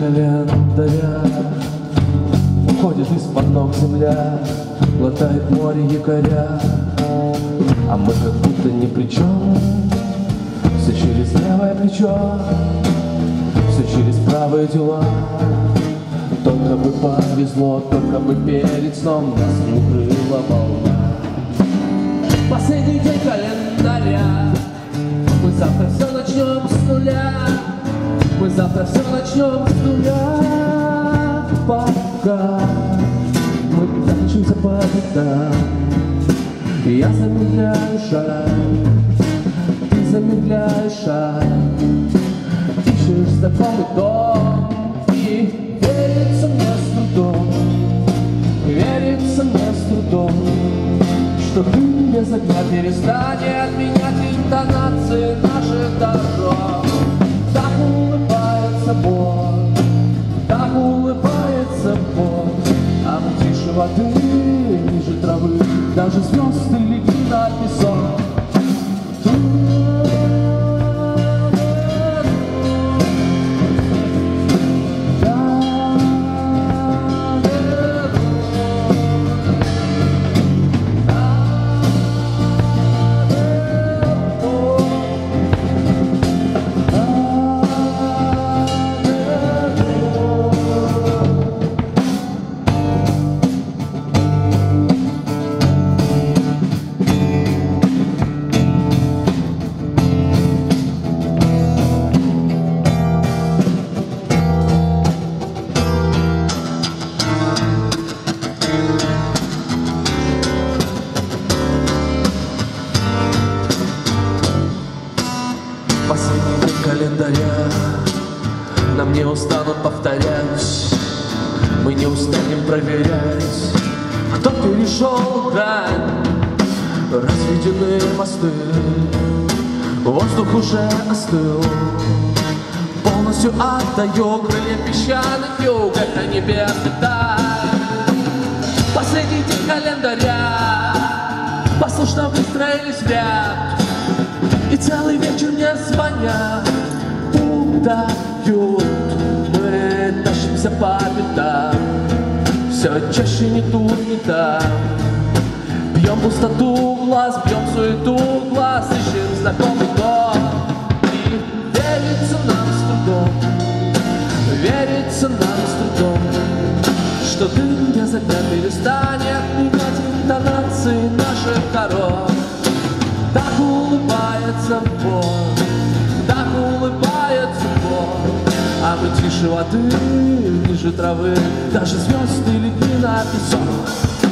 календаря уходит из-под ног земля, глотает море якоря, а мы как будто ни при чем. Все через левое плечо, все через правые дела. Только бы повезло, только бы перед сном нас не укрыла волна. Последний день календаря, мы завтра все начнем с нуля. Мы завтра все начнем с нуля. Пока мы тащимся по пятам, я замедляю шаг, ты замедляешь шаг. Ищешь знакомый дом, и верится мне с трудом, верится мне с трудом, что ты без огня перестанет менять интонации наших дорог. Так улыбается Бог, так улыбается Бог, а мы тише воды, ниже травы, даже звезды легли на песок. Последний день календаря, нам не устанут повторять, мы не устанем проверять, кто перешел грань. Разведены мосты, воздух уже остыл, полностью отдаю крылья песчаных юг, это небесный даль. Последний день календаря, послушно выстроились в ряд, и целый вечер не звонят, удают. Мы тащимся по пятам, все чаще не тут, не там. Бьем пустоту в глаз, бьем суету в глаз, ищем знакомый дом. И верится нам с трудом, верится нам с трудом, что дым без огня перестанет менять интонации наших дорог. Так улыбается Бог, так улыбается Бог, а мы тише воды, ниже травы, даже звезды легли на песок.